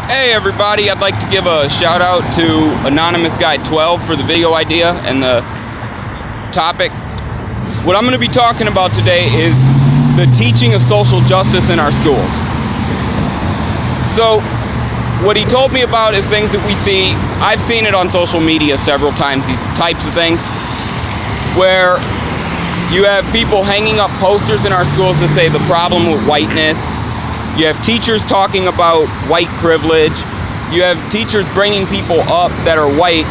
Hey everybody, I'd like to give a shout out to Anonymous Guy 12 for the video idea and the topic. What I'm going to be talking about today is the teaching of social justice in our schools. So, what he told me about is things that we see. I've seen it on social media several times, these types of things, where you have people hanging up posters in our schools that say the problem with whiteness. You have teachers talking about white privilege. You have teachers bringing people up that are white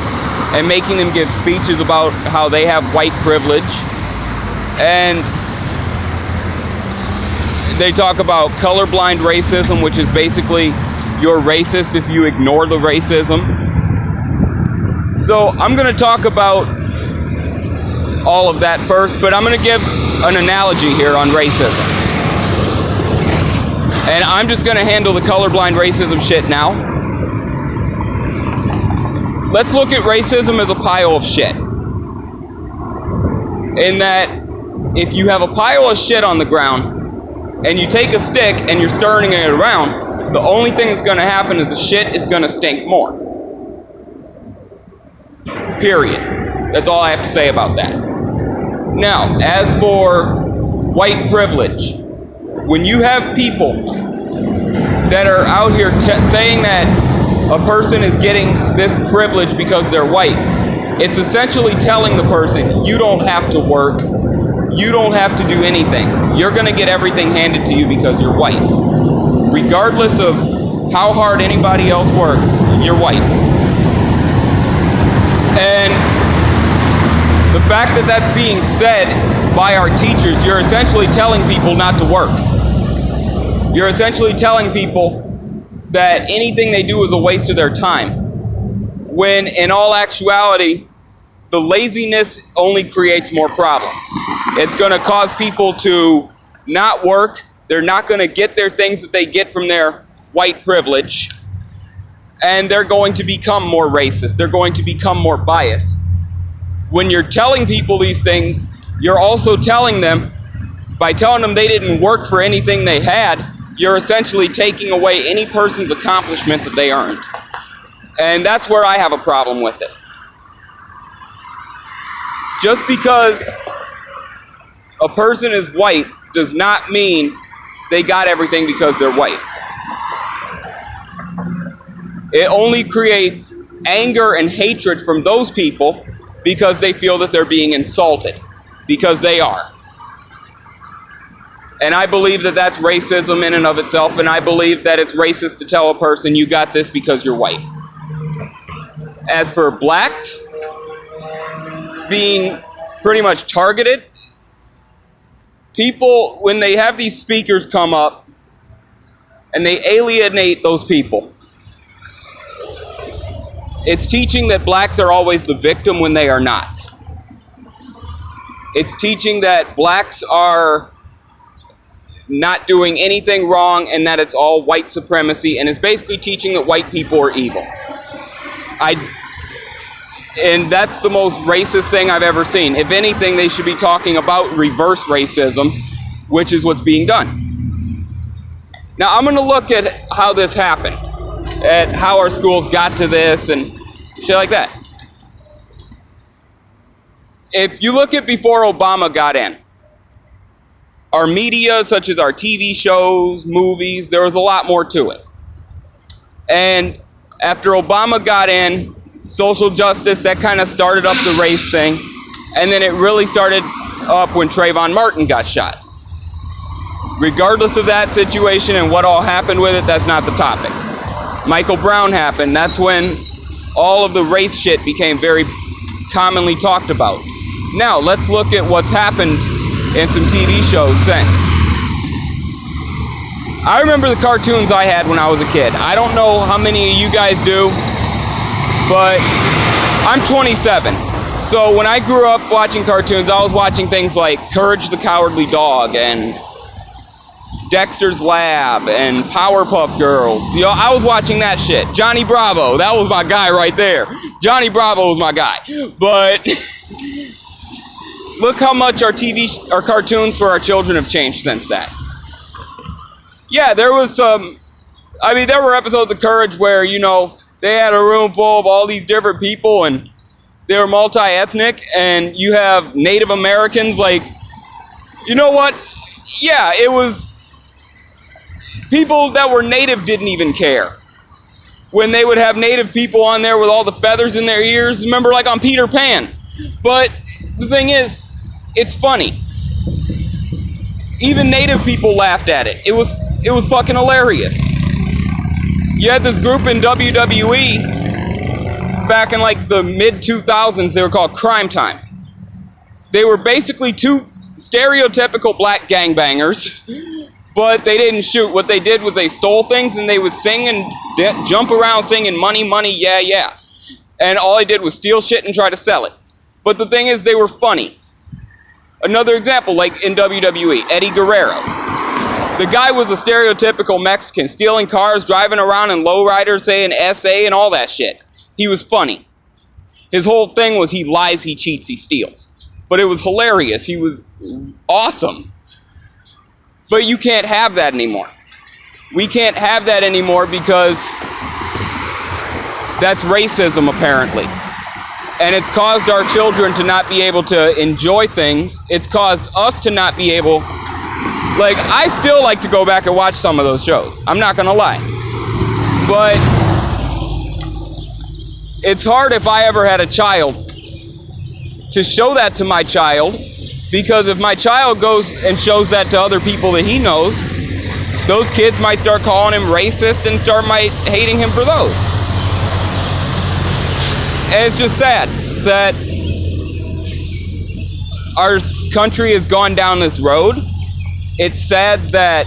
and making them give speeches about how they have white privilege. And they talk about colorblind racism, which is basically you're racist if you ignore the racism. So I'm going to talk about all of that first, but I'm going to give an analogy here on racism. And I'm just going to handle the colorblind racism shit now. Let's look at racism as a pile of shit. In that, if you have a pile of shit on the ground, and you take a stick and you're stirring it around, the only thing that's going to happen is the shit is going to stink more. Period. That's all I have to say about that. Now, as for white privilege, when you have people that are out here saying that a person is getting this privilege because they're white, it's essentially telling the person, you don't have to work, you don't have to do anything. You're going to get everything handed to you because you're white. Regardless of how hard anybody else works, you're white. And the fact that that's being said by our teachers, you're essentially telling people not to work. You're essentially telling people that anything they do is a waste of their time. When in all actuality, the laziness only creates more problems. It's going to cause people to not work. They're not going to get their things that they get from their white privilege. And they're going to become more racist. They're going to become more biased. When you're telling people these things, you're also telling them, by telling them they didn't work for anything they had, you're essentially taking away any person's accomplishment that they earned. And that's where I have a problem with it. Just because a person is white does not mean they got everything because they're white. It only creates anger and hatred from those people because they feel that they're being insulted, because they are. And I believe that that's racism in and of itself, and I believe that it's racist to tell a person you got this because you're white. As for blacks being pretty much targeted, people, when they have these speakers come up and they alienate those people, it's teaching that blacks are always the victim when they are not. It's teaching that blacks are not doing anything wrong and that it's all white supremacy, and it's basically teaching that white people are evil. And that's the most racist thing I've ever seen. If anything, they should be talking about reverse racism, which is what's being done. Now, I'm going to look at how this happened, at how our schools got to this and shit like that. If you look at before Obama got in, our media, such as our TV shows, movies, there was a lot more to it. And after Obama got in, social justice, that kind of started up the race thing. And then it really started up when Trayvon Martin got shot. Regardless of that situation and what all happened with it, that's not the topic. Michael Brown happened. That's when all of the race shit became very commonly talked about. Now, let's look at what's happened in some TV shows since. I remember the cartoons I had when I was a kid. I don't know how many of you guys do, but I'm 27. So when I grew up watching cartoons, I was watching things like Courage the Cowardly Dog and Dexter's Lab and Powerpuff Girls. You know, I was watching that shit. Johnny Bravo, that was my guy right there. Johnny Bravo was my guy. But look how much our cartoons for our children have changed since that. Yeah, there was some I mean, there were episodes of Courage where, you know, they had a room full of all these different people and they were multi-ethnic, and you have Native Americans, like, you know what? Yeah, it was people that were native didn't even care. When they would have native people on there with all the feathers in their ears, remember, like on Peter Pan. But the thing is, it's funny. Even native people laughed at it. It was fucking hilarious. You had this group in WWE back in like the mid-2000s. They were called Crime Time. They were basically two stereotypical black gangbangers, but they didn't shoot. What they did was they stole things and they would sing and jump around singing money, money, yeah, yeah. And all they did was steal shit and try to sell it. But the thing is, they were funny. Another example, like in WWE, Eddie Guerrero. The guy was a stereotypical Mexican, stealing cars, driving around in lowriders, saying SA and all that shit. He was funny. His whole thing was he lies, he cheats, he steals. But it was hilarious. He was awesome. But you can't have that anymore. We can't have that anymore because that's racism, apparently. And it's caused our children to not be able to enjoy things. It's caused us to not be able... Like, I still like to go back and watch some of those shows. I'm not gonna lie. But it's hard if I ever had a child to show that to my child, because if my child goes and shows that to other people that he knows, those kids might start calling him racist and might hating him for those. And it's just sad that our country has gone down this road. It's sad that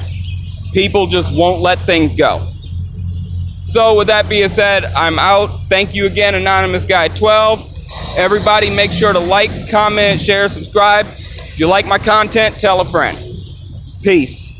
people just won't let things go. So with that being said, I'm out. Thank you again, Anonymous Guy 12. Everybody make sure to like, comment, share, subscribe. If you like my content, tell a friend. Peace.